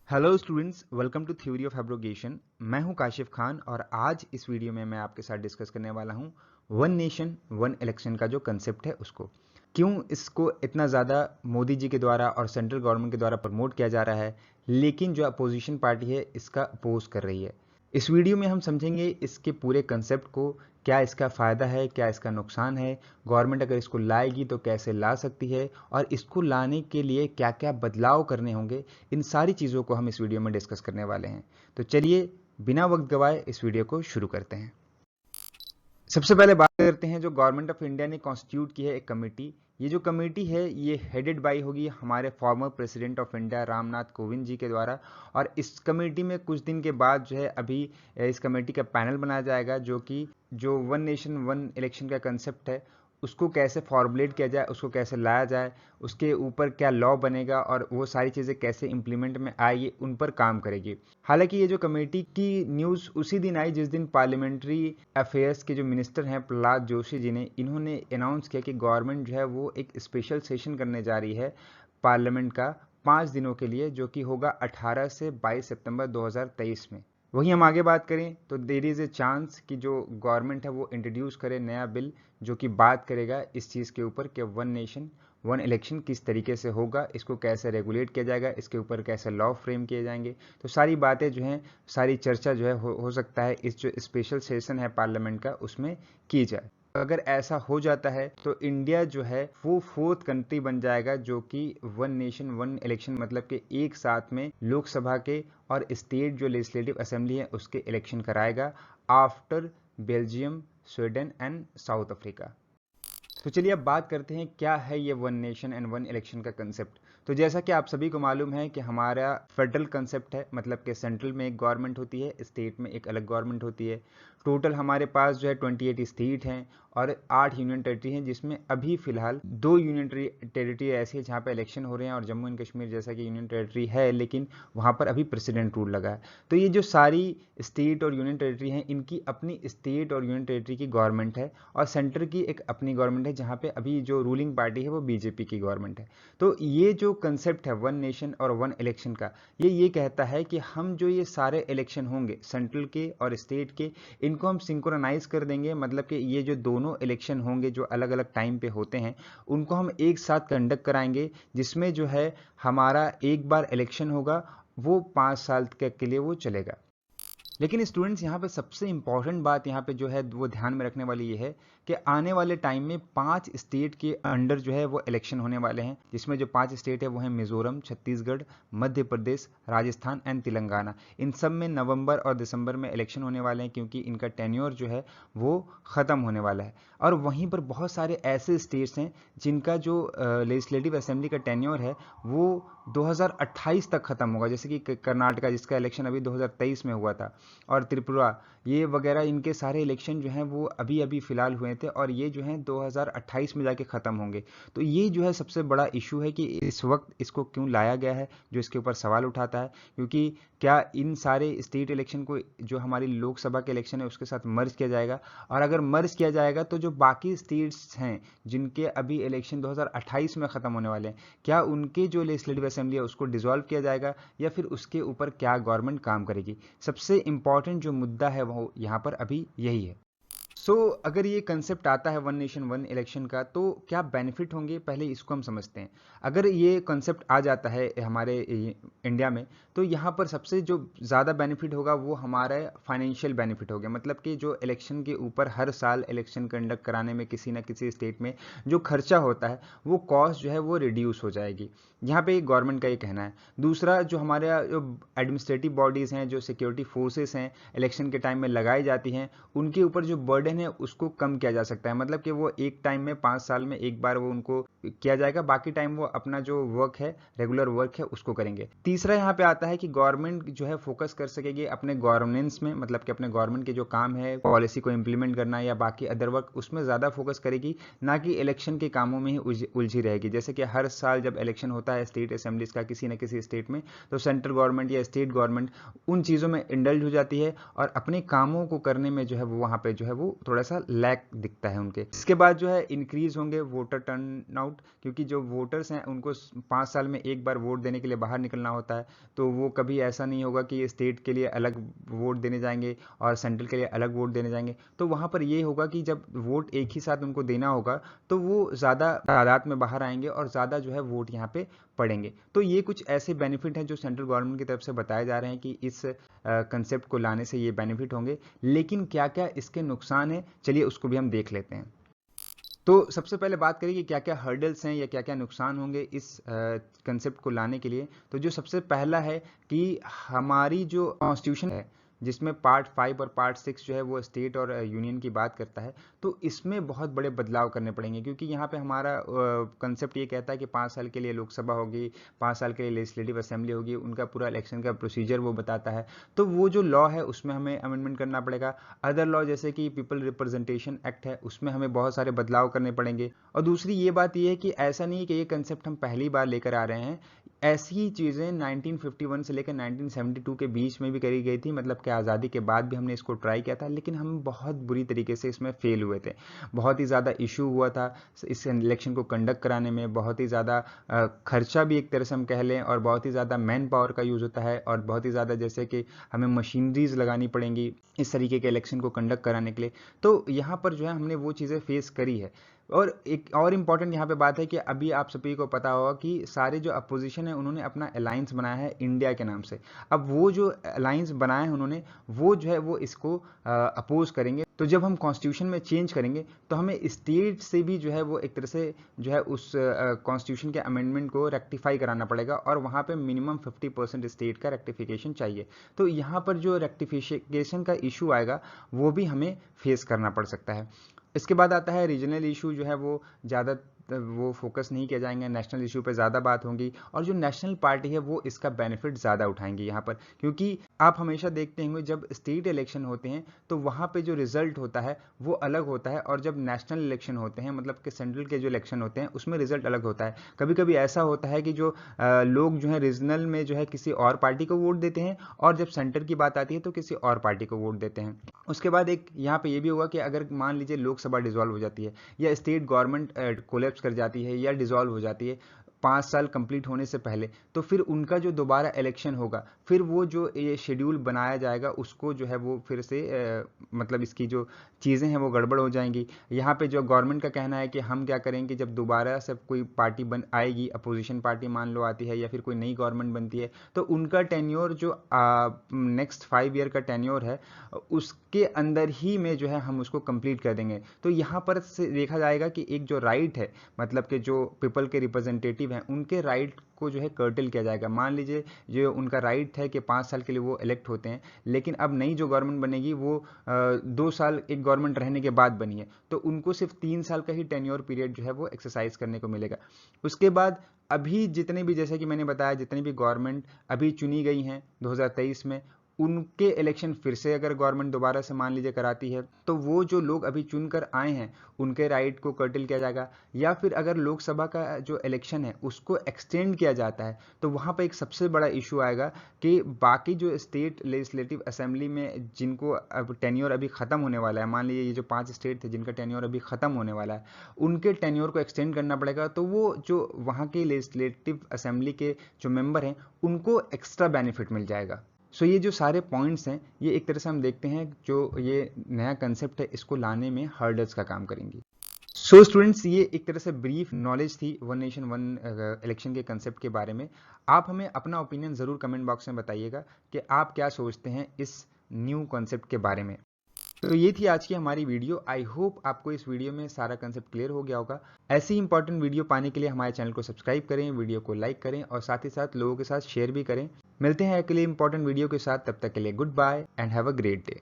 Hello students, welcome to theory of abrogation. मैं हूं काशिफ खान और आज इस वीडियो में मैं आपके साथ डिस्कस करने वाला हूं वन नेशन वन इलेक्शन का जो कंसेप्ट है उसको। क्यों इसको इतना ज़्यादा मोदी जी के द्वारा और सेंट्रल गवर्नमेंट के द्वारा प्रमोट किया जा रहा है, लेकिन जो अपोजिशन पार्टी है इसका अपोज कर रही है। इस वीडियो में हम समझेंगे इसके पूरे कंसेप्ट को, क्या इसका फ़ायदा है, क्या इसका नुकसान है, गवर्नमेंट अगर इसको लाएगी तो कैसे ला सकती है और इसको लाने के लिए क्या क्या बदलाव करने होंगे। इन सारी चीज़ों को हम इस वीडियो में डिस्कस करने वाले हैं। तो चलिए बिना वक्त गवाए इस वीडियो को शुरू करते हैं। सबसे पहले बात करते हैं जो गवर्नमेंट ऑफ इंडिया ने कॉन्स्टिट्यूट की है एक कमेटी। ये जो कमेटी है ये हेडेड बाई होगी हमारे former president of India Ramnath Kovind ji के द्वारा। और इस कमेटी में कुछ दिन के बाद जो है अभी इस कमेटी का पैनल बनाया जाएगा जो कि जो वन नेशन वन इलेक्शन का कंसेप्ट है उसको कैसे फॉर्मुलेट किया जाए, उसको कैसे लाया जाए, उसके ऊपर क्या लॉ बनेगा और वो सारी चीज़ें कैसे इम्प्लीमेंट में आएगी उन पर काम करेगी। हालांकि ये जो कमेटी की न्यूज़ उसी दिन आई जिस दिन पार्लियामेंट्री अफेयर्स के जो मिनिस्टर हैं प्रहलाद जोशी जी ने इन्होंने अनाउंस किया कि गवर्नमेंट जो है वो एक स्पेशल सेशन करने जा रही है पार्लियामेंट का 5 दिनों के लिए, जो कि होगा 18 से 22 सितंबर 2023 में। वहीं हम आगे बात करें तो देर इज़ ए चांस कि जो गवर्नमेंट है वो इंट्रोड्यूस करे नया बिल जो कि बात करेगा इस चीज़ के ऊपर कि वन नेशन वन इलेक्शन किस तरीके से होगा, इसको कैसे रेगुलेट किया जाएगा, इसके ऊपर कैसे लॉ फ्रेम किए जाएंगे। तो सारी बातें जो हैं, सारी चर्चा जो है हो सकता है इस जो स्पेशल सेशन है पार्लियामेंट का उसमें की जाए। अगर ऐसा हो जाता है तो इंडिया जो है वो फोर्थ कंट्री बन जाएगा जो कि वन नेशन वन इलेक्शन मतलब कि एक साथ में लोकसभा के और स्टेट जो लेजिस्लेटिव असेंबली है उसके इलेक्शन कराएगा after Belgium, Sweden and south Africa. तो चलिए अब बात करते हैं क्या है ये one nation and one election का कंसेप्ट। तो जैसा कि आप सभी को मालूम है कि हमारा फेडरल कंसेप्ट है, मतलब कि सेंट्रल में एक गवर्नमेंट होती है, स्टेट में एक अलग गवर्नमेंट होती है। टोटल हमारे पास जो है 28 स्टेट हैं और 8 यूनियन टेरिटरी हैं, जिसमें अभी फिलहाल 2 यूनियन टेरिटरी ऐसी है जहाँ पे इलेक्शन हो रहे हैं और जम्मू एंड कश्मीर जैसा कि यूनियन टेरिटरी है लेकिन वहाँ पर अभी प्रेसिडेंट रूल लगा है। तो ये जो सारी स्टेट और यूनियन टेरिटरी हैं इनकी अपनी स्टेट और यूनियन टेरिटरी की गवर्नमेंट है और सेंटर की एक अपनी गवर्नमेंट है जहाँ पे अभी जो रूलिंग पार्टी है वो बीजेपी की गवर्नमेंट है। तो ये जो कंसेप्ट है वन नेशन और वन इलेक्शन का, ये कहता है कि हम जो ये सारे इलेक्शन होंगे सेंट्रल के और स्टेट के, इनको हम सिंक्रोनाइज कर देंगे। मतलब कि ये जो दोनों इलेक्शन होंगे जो अलग अलग टाइम पे होते हैं उनको हम एक साथ कंडक्ट कराएंगे, जिसमें जो है हमारा एक बार इलेक्शन होगा वो 5 साल के लिए वो चलेगा। लेकिन स्टूडेंट्स यहाँ पे सबसे इंपॉर्टेंट बात यहाँ पे जो है वो ध्यान में रखने वाली ये है कि आने वाले टाइम में 5 स्टेट के अंडर जो है वो इलेक्शन होने वाले हैं, जिसमें जो 5 स्टेट है वो हैं मिजोरम, छत्तीसगढ़, मध्य प्रदेश, राजस्थान एंड तेलंगाना। इन सब में नवंबर और दिसंबर में इलेक्शन होने वाले हैं क्योंकि इनका टेन्योर जो है वो ख़त्म होने वाला है। और वहीं पर बहुत सारे ऐसे स्टेट्स हैं जिनका जो लेजिस्लेटिव असेंबली का टेन्योर है वो 2028 तक ख़त्म होगा, जैसे कि कर्नाटका जिसका इलेक्शन अभी 2023 में हुआ था, और त्रिपुरा, ये वगैरह इनके सारे इलेक्शन जो हैं वो अभी अभी फिलहाल हुए थे और ये जो हैं 2028 में जाके ख़त्म होंगे। तो ये जो है सबसे बड़ा इशू है कि इस वक्त इसको क्यों लाया गया है, जो इसके ऊपर सवाल उठाता है। क्योंकि क्या इन सारे स्टेट इलेक्शन को जो हमारी लोकसभा के इलेक्शन है उसके साथ मर्ज किया जाएगा, और अगर मर्ज किया जाएगा तो जो बाकी स्टेट्स हैं जिनके अभी इलेक्शन 2028 में ख़त्म होने वाले हैं, क्या उनके जो लेजिस्लेटिव असेंबली है उसको डिसॉल्व किया जाएगा या फिर उसके ऊपर क्या गवर्नमेंट काम करेगी। सबसे इंपॉर्टेंट जो मुद्दा है वो यहाँ पर अभी यही है। अगर ये कंसेप्ट आता है वन नेशन वन इलेक्शन का तो क्या बेनिफिट होंगे, पहले इसको हम समझते हैं। अगर ये कंसेप्ट आ जाता है हमारे इंडिया में तो यहाँ पर सबसे जो ज़्यादा बेनिफिट होगा वो हमारा फाइनेंशियल बेनिफिट होगा। मतलब कि जो इलेक्शन के ऊपर हर साल इलेक्शन कंडक्ट कराने में किसी ना किसी स्टेट में जो खर्चा होता है वो कॉस्ट जो है वो रिड्यूस हो जाएगी। यहाँ पे गवर्नमेंट का ये कहना है। दूसरा, जो हमारे जो एडमिनिस्ट्रेटिव बॉडीज़ हैं, जो सिक्योरिटी फोर्सेस हैं इलेक्शन के टाइम में लगाई जाती हैं, उनके ऊपर जो बर्डन है उसको कम किया जा सकता है। मतलब कि वो एक टाइम में 5 साल में एक बार वो उनको किया जाएगा, बाकी टाइम वो अपना जो वर्क है रेगुलर वर्क है उसको करेंगे। तीसरा यहाँ पे आता है कि गवर्नमेंट जो है फोकस कर सकेगी अपने गवर्नेंस में, मतलब कि अपने गवर्नमेंट के जो काम है पॉलिसी को इंप्लीमेंट करना या बाकी अदर वर्क उसमें ज़्यादा फोकस करेगी, ना कि इलेक्शन के कामों में ही उलझी रहेगी। जैसे कि हर साल जब इलेक्शन होता है स्टेट असेंबलीज का किसी न किसी स्टेट में, तो सेंट्रल गवर्नमेंट या स्टेट गवर्नमेंट उन चीज़ों में इंडल्ज हो जाती है और अपने कामों को करने में जो है वो वहाँ पे जो है वो थोड़ा सा लैक दिखता है उनके। इसके बाद जो है इंक्रीज होंगे वोटर टर्न आउट, आउट, क्योंकि जो वोटर्स हैं उनको 5 साल में एक बार वोट देने के लिए बाहर निकलना होता है, तो वो कभी ऐसा नहीं होगा कि स्टेट के लिए अलग वोट देने जाएंगे और सेंट्रल के लिए अलग वोट देने जाएंगे। तो वहाँ पर ये होगा कि जब वोट एक ही साथ उनको देना होगा तो वो ज़्यादा तादाद में बाहर आएंगे और ज़्यादा जो है वोट यहाँ पे पड़ेंगे। तो ये कुछ ऐसे बेनिफिट हैं जो सेंट्रल गवर्नमेंट की तरफ से बताए जा रहे हैं कि इस कंसेप्ट को लाने से ये बेनिफिट होंगे। लेकिन क्या क्या इसके नुकसान हैं, चलिए उसको भी हम देख लेते हैं। तो सबसे पहले बात करें कि क्या क्या हर्डल्स हैं या क्या क्या नुकसान होंगे इस कंसेप्ट को लाने के लिए। तो जो सबसे पहला है कि हमारी जो कॉन्स्टिट्यूशन है जिसमें पार्ट 5 और पार्ट 6 जो है वो स्टेट और यूनियन की बात करता है, तो इसमें बहुत बड़े बदलाव करने पड़ेंगे, क्योंकि यहाँ पे हमारा कंसेप्ट ये कहता है कि 5 साल के लिए लोकसभा होगी, 5 साल के लिए लेजिस्लेटिव असेंबली होगी, उनका पूरा इलेक्शन का प्रोसीजर वो बताता है। तो वो जो लॉ है उसमें हमें अमेंडमेंट करना पड़ेगा। अदर लॉ जैसे कि पीपल रिप्रेजेंटेशन एक्ट है, उसमें हमें बहुत सारे बदलाव करने पड़ेंगे। और दूसरी ये बात ये है कि ऐसा नहीं है कि ये कंसेप्ट हम पहली बार लेकर आ रहे हैं, ऐसी ही चीज़ें 1951 से लेकर 1972 के बीच में भी करी गई थी, मतलब कि आज़ादी के बाद भी हमने इसको ट्राई किया था, लेकिन हम बहुत बुरी तरीके से इसमें फेल हुए थे। बहुत ही ज़्यादा इशू हुआ था इस इलेक्शन को कंडक्ट कराने में, बहुत ही ज़्यादा खर्चा भी एक तरह से हम कह लें, और बहुत ही ज़्यादा मैन पावर का यूज़ होता है, और बहुत ही ज़्यादा जैसे कि हमें मशीनरीज लगानी पड़ेंगी इस तरीके के इलेक्शन को कंडक्ट कराने के लिए। तो यहाँ पर जो है हमने वो चीज़ें फेस करी है। और एक और इम्पॉर्टेंट यहाँ पे बात है कि अभी आप सभी को पता होगा कि सारे जो अपोजिशन है उन्होंने अपना अलायंस बनाया है इंडिया के नाम से। अब वो जो अलायंस बनाया है उन्होंने, वो जो है वो इसको अपोज करेंगे। तो जब हम कॉन्स्टिट्यूशन में चेंज करेंगे तो हमें स्टेट से भी जो है वो एक तरह से जो है उस कॉन्स्टिट्यूशन के अमेंडमेंट को रेक्टिफाई कराना पड़ेगा, और वहाँ पे मिनिमम 50% स्टेट का रेक्टिफिकेशन चाहिए। तो यहाँ पर जो रेक्टिफिकेशन का इशू आएगा वो भी हमें फेस करना पड़ सकता है। इसके बाद आता है रीजनल इशू, जो है वो ज़्यादा वो फोकस नहीं किया जाएंगे, नेशनल इशू पे ज़्यादा बात होगी, और जो नेशनल पार्टी है वो इसका बेनिफिट ज़्यादा उठाएंगी यहाँ पर, क्योंकि आप हमेशा देखते होंगे जब स्टेट इलेक्शन होते हैं तो वहाँ पे जो रिजल्ट होता है वो अलग होता है, और जब नेशनल इलेक्शन होते हैं मतलब कि सेंट्रल के जो इलेक्शन होते हैं उसमें रिजल्ट अलग होता है। कभी कभी ऐसा होता है कि जो लोग जो है रीजनल में जो है किसी और पार्टी को वोट देते हैं, और जब सेंटर की बात आती है तो किसी और पार्टी को वोट देते हैं। उसके बाद एक यहाँ पे ये भी होगा कि अगर मान लीजिए लोकसभा डिसॉल्व हो जाती है या स्टेट गवर्नमेंट कोलैप्स कर जाती है या डिसॉल्व हो जाती है 5 साल कंप्लीट होने से पहले, तो फिर उनका जो दोबारा इलेक्शन होगा, फिर वो जो ये शेड्यूल बनाया जाएगा उसको जो है वो फिर से मतलब इसकी जो चीज़ें हैं वो गड़बड़ हो जाएंगी। यहाँ पे जो गवर्नमेंट का कहना है कि हम क्या करेंगे, जब दोबारा से कोई पार्टी बन आएगी, अपोजिशन पार्टी मान लो आती है या फिर कोई नई गवर्नमेंट बनती है, तो उनका टेन्योर जो नेक्स्ट 5 ईयर का टेन्योर है उसके अंदर ही में जो है हम उसको कंप्लीट कर देंगे। तो यहाँ पर से देखा जाएगा कि एक जो राइट है, मतलब कि जो पीपल के रिप्रेजेंटेटिव हैं उनके राइट को जो है कर्टल किया जाएगा। मान लीजिए जो उनका राइट है कि 5 साल के लिए वो इलेक्ट होते हैं, लेकिन अब नई जो गवर्नमेंट बनेगी वो 2 साल एक गवर्नमेंट रहने के बाद बनी है, तो उनको सिर्फ 3 साल का ही टेन्योर पीरियड जो है वो एक्सरसाइज करने को मिलेगा। उसके बाद अभी जितने भी, जैसे कि मैंने बताया, जितनी भी गवर्नमेंट अभी चुनी गई हैं 2023 में, उनके इलेक्शन फिर से अगर गवर्नमेंट दोबारा से मान लीजिए कराती है, तो वो जो लोग अभी चुनकर आए हैं उनके राइट को कर्टल किया जाएगा। या फिर अगर लोकसभा का जो इलेक्शन है उसको एक्सटेंड किया जाता है, तो वहाँ पर एक सबसे बड़ा इशू आएगा कि बाकी जो स्टेट लेजिस्लेटिव असेंबली में जिनको अब टेन्योर अभी खत्म होने वाला है, मान लीजिए ये जो 5 स्टेट थे जिनका टेन्योर अभी खत्म होने वाला है, उनके टेन्योर को एक्सटेंड करना पड़ेगा। तो वो जो वहाँ के लेजिस्लेटिव असेंबली के जो मेंबर हैं उनको एक्स्ट्रा बेनिफिट मिल जाएगा। सो ये जो सारे पॉइंट्स हैं ये एक तरह से हम देखते हैं जो ये नया कंसेप्ट है इसको लाने में हर्डल्स का काम करेंगी। सो स्टूडेंट्स, ये एक तरह से ब्रीफ नॉलेज थी वन नेशन वन इलेक्शन के कंसेप्ट के बारे में। आप हमें अपना ओपिनियन ज़रूर कमेंट बॉक्स में बताइएगा कि आप क्या सोचते हैं इस न्यू कॉन्सेप्ट के बारे में। तो ये थी आज की हमारी वीडियो। आई होप आपको इस वीडियो में सारा कंसेप्ट क्लियर हो गया होगा। ऐसी इंपॉर्टेंट वीडियो पाने के लिए हमारे चैनल को सब्सक्राइब करें, वीडियो को लाइक करें और साथ ही साथ लोगों के साथ शेयर भी करें। मिलते हैं अगले इंपॉर्टेंट वीडियो के साथ, तब तक के लिए goodbye and have a great day.